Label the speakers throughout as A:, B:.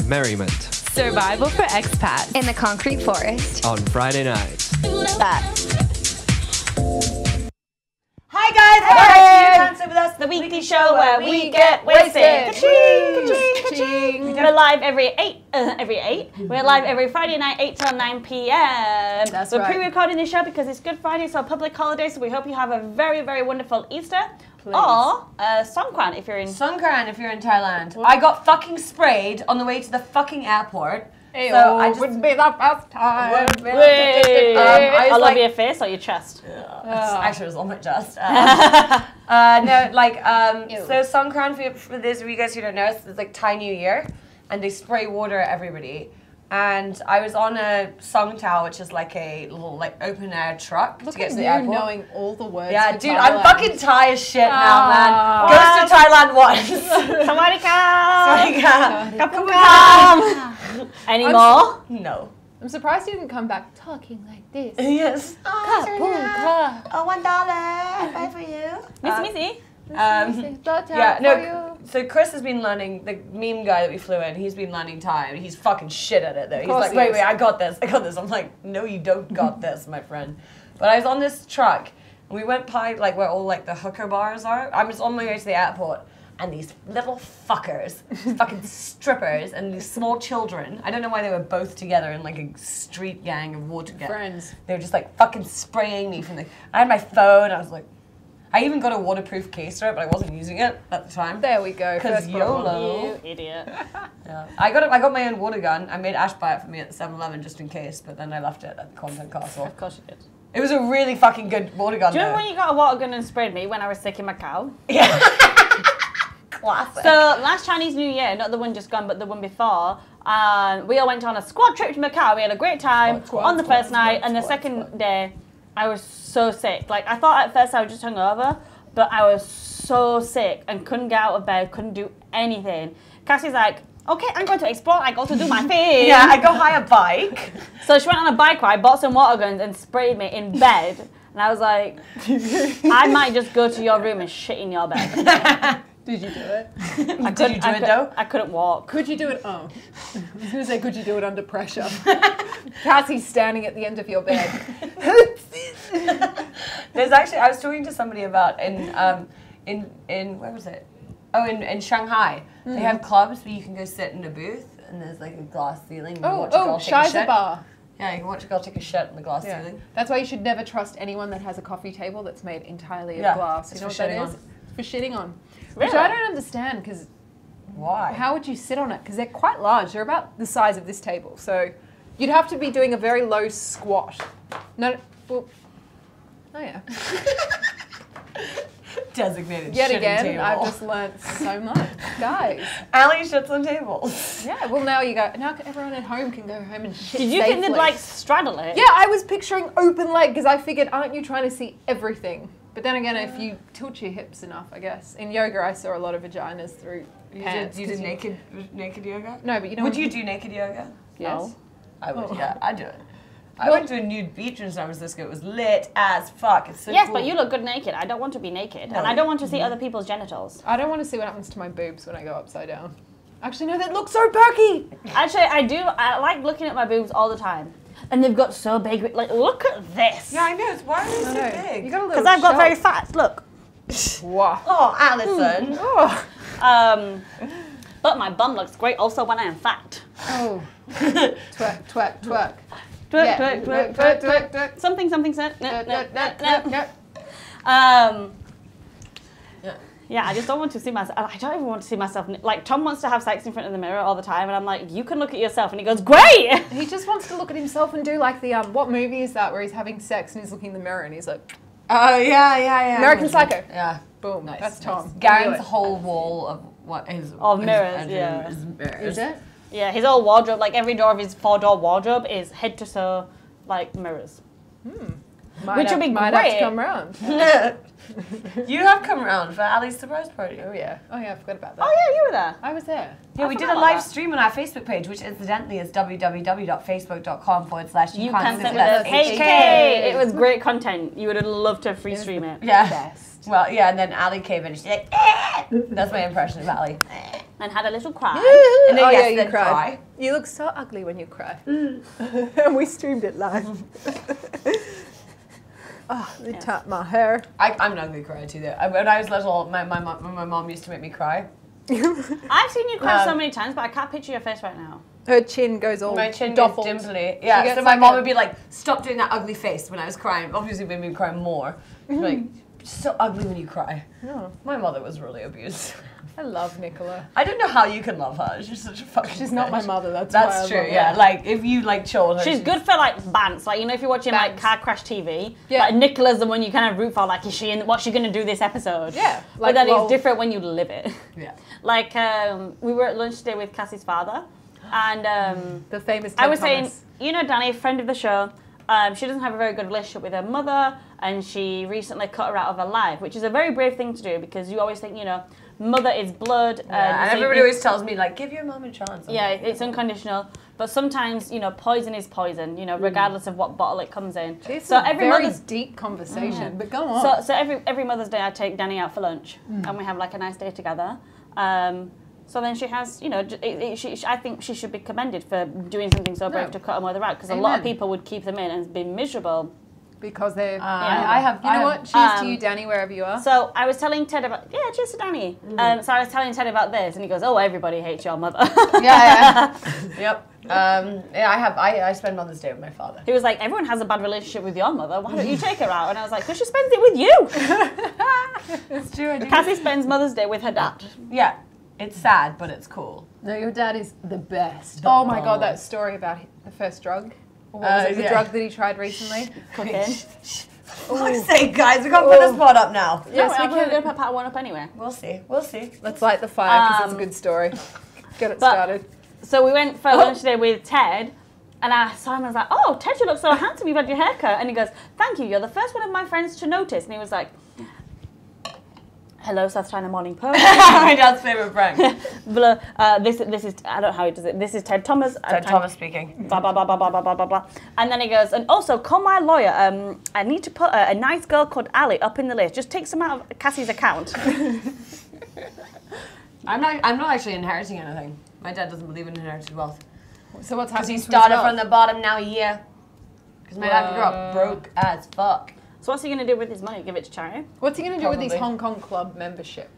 A: merriment.
B: Survival for expats.
C: In the concrete forest.
A: On Friday nights.
D: Hi guys, welcome back to Dance With Us, the weekly show where we get wasted. Ka-ching, ka-ching. We're live every 8. We're live every Friday night, 8 till 9 p.m. We're pre-recording this show because it's Good Friday, so a public holiday. So we hope you have a very, very wonderful Easter. Please. Or Songkran if you're in Thailand. I got fucking sprayed on the way to the fucking airport.
B: Ew,
D: so I just
B: would be the first time.
D: I
E: love your face or your chest?
D: Actually, it was on my chest. So Songkran, for those of you guys who don't know, it's like Thai New Year, and they spray water at everybody. And I was on a Songtao, which is like a little open air truck to get to the airport.
B: Knowing all the words.
D: Yeah,
B: for
D: dude,
B: Thailand.
D: I'm fucking Thai as shit now, man. Goes to Thailand once.
E: Sawadika.
D: Sawadika.
E: Any more?
D: No.
B: I'm surprised you didn't come back talking like this.
D: Yes.
B: $1.
D: $1. Bye for you.
E: Missy.
D: So Chris has been learning, the meme guy that we flew in, he's been learning Thai, and he's fucking shit at it though. He's like, wait, I got this. I'm like, no you don't got this, my friend. But I was on this truck, and we went by where all the hooker bars are. I was on my way to the airport, and these little fuckers, fucking strippers, and these small children, I don't know why they were both together in a street gang of water
B: friends.
D: They were just fucking spraying me from I had my phone, I was like, I even got a waterproof case for it, but I wasn't using it at the time.
B: There we go.
D: Because YOLO.
E: You idiot.
D: Yeah. I got my own water gun. I made Ash buy it for me at the 7-Eleven just in case, but then I left it at the Content Castle.
E: Of course you did.
D: It was a really fucking good water gun.
E: Do you remember when you got a water gun and sprayed me when I was sick in Macau?
D: Yeah. Classic.
E: So last Chinese New Year, not the one just gone, but the one before, we all went on a squad trip to Macau. We had a great time on the first night, and the second day, I was so sick. I thought at first I was just hungover, but I was so sick and couldn't get out of bed, couldn't do anything. Cassie's like, okay, I'm going to explore. I go to do my thing.
D: Yeah, I go hire a bike.
E: So she went on a bike ride, bought some water guns, and sprayed me in bed. And I was like, I might just go to your room and shit in your bed.
B: Did you do it?
D: Did you do it though?
E: I couldn't walk.
B: Could you do it? Oh. I was going to say, could you do it under pressure? Cassie's standing at the end of your bed.
D: There's actually, I was talking to somebody about in where was it? Oh, in Shanghai. They have clubs where you can go sit in a booth and there's a glass ceiling. And you watch a girl take a shit.
B: Bar.
D: Yeah, you can watch a girl take a shit on the glass ceiling.
B: That's why you should never trust anyone that has a coffee table that's made entirely of glass. You know what that is? It's for shitting on. Which I don't understand, because
D: why?
B: How would you sit on it? Because they're quite large. They're about the size of this table. So you'd have to be doing a very low squat. No, well, oh yeah.
D: Designated
B: Yet
D: shitting
B: again,
D: table.
B: I've just learnt so much. Guys.
D: Ali shits on tables.
B: Yeah, well now everyone at home can go home and shit
E: Did you
B: safely.
E: think they'd straddle it?
B: Yeah, I was picturing open leg, because I figured, aren't you trying to see everything? But then again, if you tilt your hips enough, I guess. In yoga, I saw a lot of vaginas through pants.
D: You did naked yoga?
B: No, but you know.
D: Would you do naked yoga?
B: Yes.
D: No. I would, yeah, I'd do it. I went to a nude beach in San Francisco. It was lit as fuck. It's so
E: yes,
D: cool.
E: but you look good naked. I don't want to be naked.
D: No.
E: And I don't want to see other people's genitals.
B: I don't want to see what happens to my boobs when I go upside down. Actually, no, they look so perky.
E: Actually, I do. I like looking at my boobs all the time. And they've got so big. Look at this.
D: Yeah, I know. Why are they so big?
B: You got a little.
E: Because I've got very fat. Look.
B: Wow.
D: Oh, Alison.
B: Oh.
E: But my bum looks great also when I am fat.
B: Oh. Twerk, twerk, twerk.
E: Twerk, twerk, twerk, twerk, twerk. Something, said. Yeah, I just don't want to see myself. I don't even want to see myself. Tom wants to have sex in front of the mirror all the time, and I'm like, you can look at yourself, and he goes, great.
B: He just wants to look at himself and do the what movie is that where he's having sex and he's looking in the mirror and he's like,
D: oh yeah.
B: American Psycho.
D: Yeah.
B: Boom.
D: Nice.
B: That's Tom.
D: Garen's whole wall of mirrors.
E: Yeah.
D: Is mirrors.
B: Is it?
E: Yeah, his whole wardrobe, every door of his 4-door wardrobe is head to toe mirrors. Which would be
B: might
E: great.
B: have to come round.
D: You have come around for Ali's surprise party.
B: Oh yeah, I forgot about that.
E: Oh yeah, you were there.
B: I was there.
D: Yeah, we did a live stream on our Facebook page, which incidentally is www.facebook.com/you
E: can't sit with us. HK. It was great content. You would have loved to free stream it.
D: Yeah.
B: Best.
D: Well, yeah, and then Ali came in and she's like, eh! That's my impression of Ali.
E: and had a little cry.
B: And then,
A: Oh, yeah,
B: you
A: then
B: cried.
A: cry.
B: You look so ugly when you cry. And we streamed it live. Oh, they tapped my hair.
A: I'm an ugly crier too, though. When I was little, my mom used to make me cry.
E: I've seen you cry so many times, but I can't picture your face right now.
B: Her chin goes all
A: My chin gets
B: doffled.
A: dimply. Yeah,
B: gets
A: so my
B: like
A: mom
B: a-
A: would be like, stop doing that ugly face when I was crying. Obviously made me cry more. She'd be like, you're so ugly when you cry.
B: Oh,
A: My mother was really abused.
B: I love Nicola.
A: I don't know how you can love her. She's such a fucking
B: She's not my
A: bitch.
B: mother, that's why I
A: That's true,
B: love her.
A: yeah. Like, if you, like, chilled her.
E: She's good for like bants, like you know if you're watching like
B: Bants.
E: car crash TV,
B: Yeah.
E: like Nicola's the one you kind of root for, like what's she gonna do this episode?
B: Yeah,
E: but
B: like,
E: then
B: well-
E: it's different when you live it.
A: Yeah.
E: Like we were at lunch today with Cassie's father, and
B: The famous
E: I
B: Ted
E: was saying,
B: Thomas.
E: you know, Danny, friend of the show, she doesn't have a very good relationship with her mother, and she recently cut her out of her life, which is a very brave thing to do because you always think, you know, mother is blood.
A: Yeah, and
E: so
A: everybody
E: you-
A: always tells me, like, give your mom a chance.
E: yeah, it's unconditional. But sometimes, you know, poison is poison, you know, regardless of what bottle it comes in.
B: It's
E: so
B: a
E: every
B: very
E: mother's
B: deep conversation, but go on.
E: so every Mother's Day I take Danny out for lunch and we have like a nice day together. So then she has, you know, I think she should be commended for doing something so brave to cut her mother out because a lot of
B: Amen.
E: people would keep them in and be miserable.
B: Because they're...
A: I have...
B: You know what? Cheers to you, Danny, wherever you are.
E: So I was telling Ted about, cheers to Danny. So I was telling Ted about this and he goes, oh, everybody hates your mother.
A: Yeah. Yep. I spend Mother's Day with my father.
E: He was like, everyone has a bad relationship with your mother. Why don't you take her out? And I was like, because she spends it with you.
A: It's true, I do.
E: Cassie spends Mother's Day with her dad.
A: Yeah. It's sad, but it's cool.
B: No, your dad is the best. Oh my God, that story about the first drug. What was it, the
A: yeah.
B: drug that he tried recently?
E: Cocaine.
A: For fuck's sake, guys, we can't put this pod up now.
B: Yes,
E: no,
B: we
E: I'm going
B: can.
E: to put part one up anyway.
A: We'll see. We'll see.
B: Let's light the fire because it's a good story. Get it started.
E: So we went for lunch today with Ted, and I saw him and I was like, oh, Ted, you look so handsome, you've had your haircut. And he goes, thank you, you're the first one of my friends to notice. And he was like, hello, South China Morning Post.
A: My dad's favourite prank.
E: This is, I don't know how he does it, this is Ted Thomas.
A: Ted Thomas speaking.
E: Blah, blah, blah, blah, blah, blah, blah, blah, blah. And then he goes, and also, call my lawyer. I need to put a nice girl called Ali up in the list. Just take some out of Cassie's account.
A: I'm not actually inheriting anything. My dad doesn't believe in inherited wealth.
B: So what's
A: Because
B: happening?
A: he started from the bottom, now yeah. Because my dad grew up broke as fuck.
E: So what's he going to do with his money? Give it to charity?
B: What's he going to do with his
A: Probably.
B: Hong Kong club membership?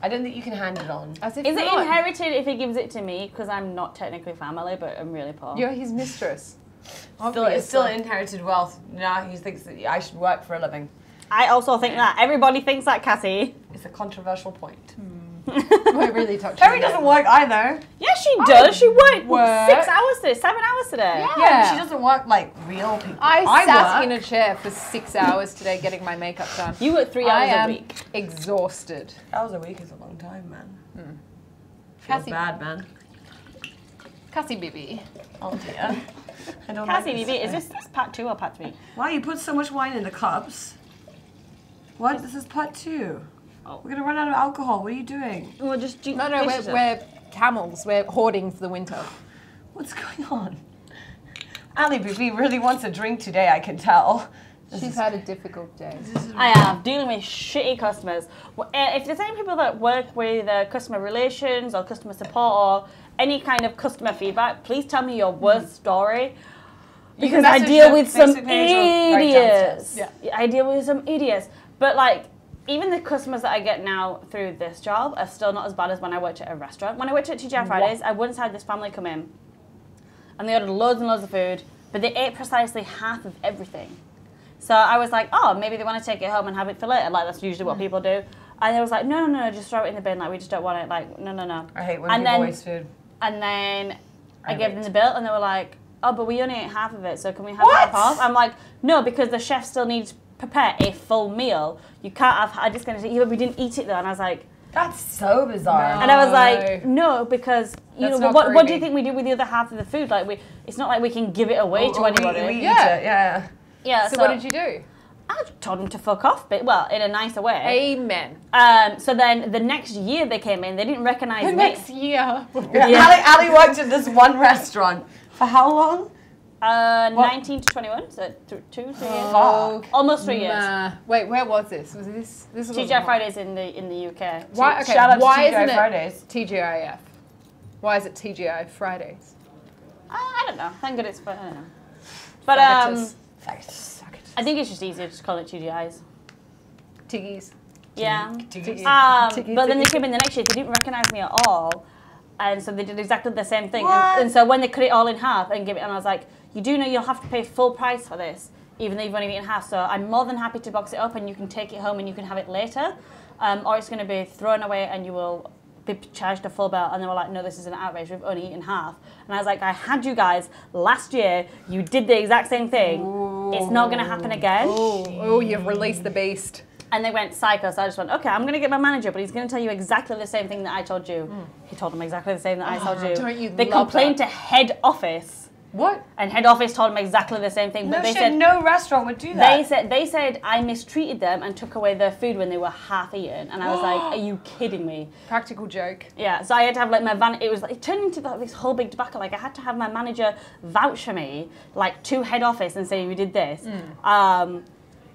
A: I don't think you can hand it on.
B: As if
E: Is it
B: not.
E: inherited if he gives it to me? Because I'm not technically family, but I'm really poor.
B: You're his mistress.
A: It's still inherited wealth. Nah, he thinks that I should work for a living.
E: I also think that. Everybody thinks that, Cassie.
A: It's a controversial point.
B: We're really touching
A: Terry
B: it.
A: doesn't work either.
E: Yeah, she does. She worked
B: work.
E: 6 hours today, 7 hours today.
B: Yeah.
A: But she doesn't work like real people.
B: I sat
A: work.
B: in a chair for 6 hours today getting my makeup done.
E: You work 3
B: I
E: hours a
B: am
E: week.
B: exhausted.
A: Hours a week is a long time, man. Feels
B: Cassie-
A: bad, man.
B: Cassie Bibi.
A: Oh dear. I don't
E: Cassie,
A: like
E: Bibi,
A: this.
E: is this part 2 or part 3?
A: Why you put so much wine in the cups? What? This is part 2.
E: Oh.
A: We're gonna run out of alcohol. What are you doing?
E: Well, just
B: No, we're camels. We're hoarding for the winter.
A: What's going on? Ali Bibi really wants a drink today, I can tell.
B: She's had a difficult day.
E: I am dealing with shitty customers. If there's any people that work with customer relations or customer support or any kind of customer feedback, please tell me your worst story. Because I deal with some idiots.
A: Yeah.
E: I deal with some idiots. But like, even the customers that I get now through this job are still not as bad as when I worked at a restaurant. When I worked at TGI Fridays, I once had this family come in and they ordered loads and loads of food, but they ate precisely half of everything. So I was like, oh, maybe they want to take it home and have it for later. Like, that's usually what people do. And they was like, no, just throw it in the bin. Like, we just don't want it. Like, no.
A: I hate when
E: And
A: people
E: then-
A: waste food.
E: And then I
A: I
E: gave them
A: wait.
E: the bill and they were like, oh, but we only ate half of it, so can we have
A: What?
E: half off? I'm like, no, because the chef still needs to prepare a full meal. You can't have, I just going to say, yeah, but we didn't eat it though. And I was like,
A: That's so bizarre.
E: and I was like, no, because, you
B: That's
E: know,
B: not
E: what do you
B: groovy.
E: think we do with the other half of the food? Like, it's not like we can give it away to anybody.
A: We eat
B: Yeah.
A: it, yeah.
E: Yeah,
B: So what did you do?
E: I told them to fuck off, but well, in a nicer way.
B: Amen.
E: So then the next year they came in, they didn't recognize
B: The
E: me.
B: next year.
A: Yeah. Ali worked at this one restaurant. For how long?
E: 19 to 21, so 2, 3 years.
A: Fuck.
E: Almost 3 years.
B: Nah. Wait, where was this? Was this? This was
E: TGI Fridays in the UK.
B: Why? Okay.
A: Shout out to
B: why
A: TGI
B: isn't
A: Fridays.
B: it TGIF? Why is it TGI Fridays?
E: I don't know. Thank goodness for I don't know. But I think it's just easier to call it TGIs.
B: Tiggies.
E: Yeah.
A: Tiggies.
E: But then they came in the next year. They didn't recognise me at all, and so they did exactly the same thing. And so when they cut it all in half and give it, and I was like, you do know you'll have to pay full price for this, even though you've only eaten half. So I'm more than happy to box it up, and you can take it home and you can have it later, or it's going to be thrown away and you will be charged a full bill. And they were like, no, this is an outrage. We've only eaten half. And I was like, I had you guys last year. You did the exact same thing. Ooh. It's not going to happen again.
B: Oh, you've released the beast.
E: And they went psycho, so I just went, okay, I'm going to get my manager, but he's going to tell you exactly the same thing that I told you. He told them exactly the same that I told you.
B: Don't you
E: They
B: love
E: complained
B: that?
E: to head office.
B: What?
E: And head office told them exactly the same thing. But they said
A: no restaurant would do that.
E: They said I mistreated them and took away their food when they were half eaten. And I was like, are you kidding me?
B: Practical joke.
E: Yeah, so I had to have like my it turned into this whole big debacle. Like I had to have my manager vouch for me, like to head office and say we did this.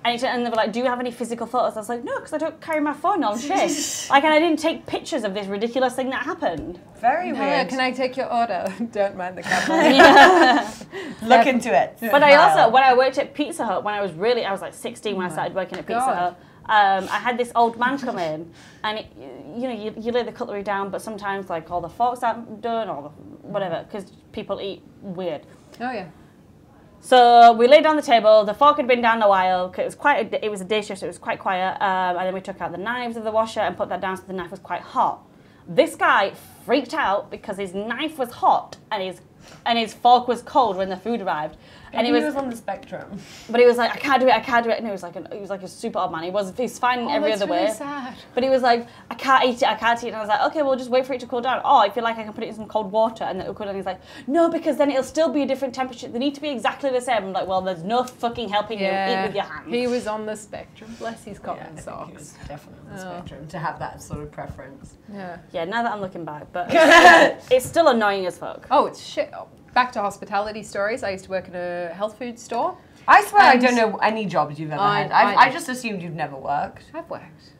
E: And they were like, do you have any physical photos? I was like, no, because I don't carry my phone on shift. Like, and I didn't take pictures of this ridiculous thing that happened.
A: Very weird.
B: Can I take your order? Don't mind the camera.
A: Look into it.
E: But I also, when I worked at Pizza Hut, when I was like 16 when I started working at Pizza Hut, I had this old man come in, and you lay the cutlery down, but sometimes like all the forks aren't done or whatever, because people eat weird.
B: Oh yeah.
E: So we laid down the table. The fork had been down a while. Cause it was a day shift, so it was quite quiet. And then we took out the knives of the washer and put that down so the knife was quite hot. This guy freaked out because his knife was hot and his fork was cold when the food arrived. And
A: he was on the spectrum.
E: But he was like, I can't do it. And he was like a super odd man. He's fine in every other way.
B: That's really sad.
E: But he was like, I can't eat it. And I was like, okay, well, just wait for it to cool down. Oh, I feel like I can put it in some cold water and then it'll cool down. He's like, no, because then it'll still be a different temperature. They need to be exactly the same. I'm like, well, there's no fucking helping you eat with your hands.
B: He was on the spectrum. Bless his cotton
A: I think
B: socks.
A: he was definitely on the spectrum to have that sort of preference.
E: Yeah, now that I'm looking back, but it's still annoying as fuck.
B: Oh, it's shit. Back to hospitality stories. I used to work at a health food store.
A: I swear I don't know any jobs you've ever had. I just assumed you've never worked.
B: I've worked.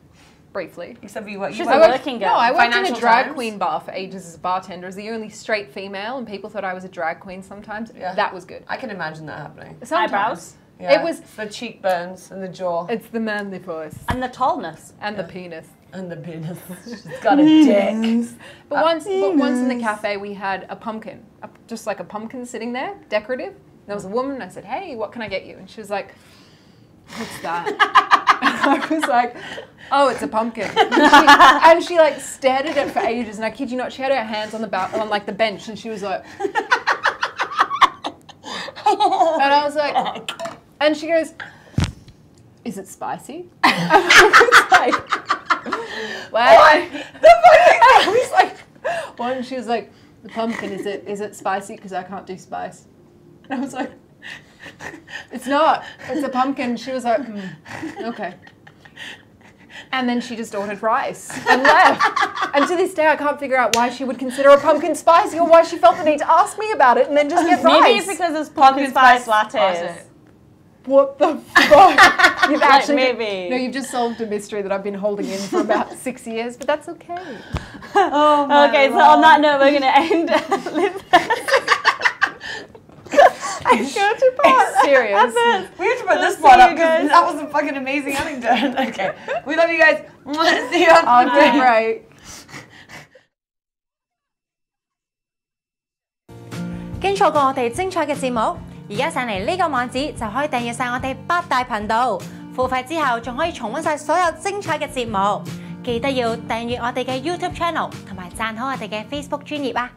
B: Briefly.
A: Except for you worked.
E: She's a working girl.
B: No, I worked in a drag
A: Times.
B: queen bar for ages as a bartender, as the only straight female, and people thought I was a drag queen sometimes.
A: Yeah.
B: That was good.
A: I can imagine that happening.
B: Sometimes.
E: Eyebrows.
A: Yeah.
B: It was
A: the cheekbones and the jaw.
B: It's the manly voice.
E: And the tallness.
B: And the penis.
A: And the penis. She's got a dick.
B: But once in the cafe we had a pumpkin, just like a pumpkin sitting there, decorative. There was a woman, and I said, hey, what can I get you? And she was like, what's that? And I was like, oh, it's a pumpkin. And she like stared at it for ages, and I kid you not, she had her hands on the bench, and she was like, and I was like, and she goes, is it spicy? And I was like, what? I was like, what? And she was like, the pumpkin, is it spicy? Because I can't do spice. And I was like, it's not. It's a pumpkin. She was like, okay. And then she just ordered rice and left. And to this day, I can't figure out why she would consider a pumpkin spicy or why she felt the need to ask me about it and then just get rice.
E: Maybe it's because it's pumpkin spice lattes.
B: What the fuck? You've actually
E: maybe.
B: No, you've just solved a mystery that I've been holding in for about 6 years, but that's okay.
A: Oh my
E: Okay,
A: Lord.
E: so on that note, we're going to end. I go to part.
B: Serious.
A: We have to put this
E: See
A: part
E: you
A: up because
E: guys.
A: that was a fucking amazing anecdote. Okay. We love you guys. See you on
B: Okay, right.
C: 經錯過我哋精彩嘅節目，而家上嚟呢個網址就可以訂閱晒我哋8大頻道，付費之後仲可以重溫晒所有精彩嘅節目。記得要訂閱我哋嘅 YouTube channel 同埋讚好我哋嘅 Facebook 專頁啊！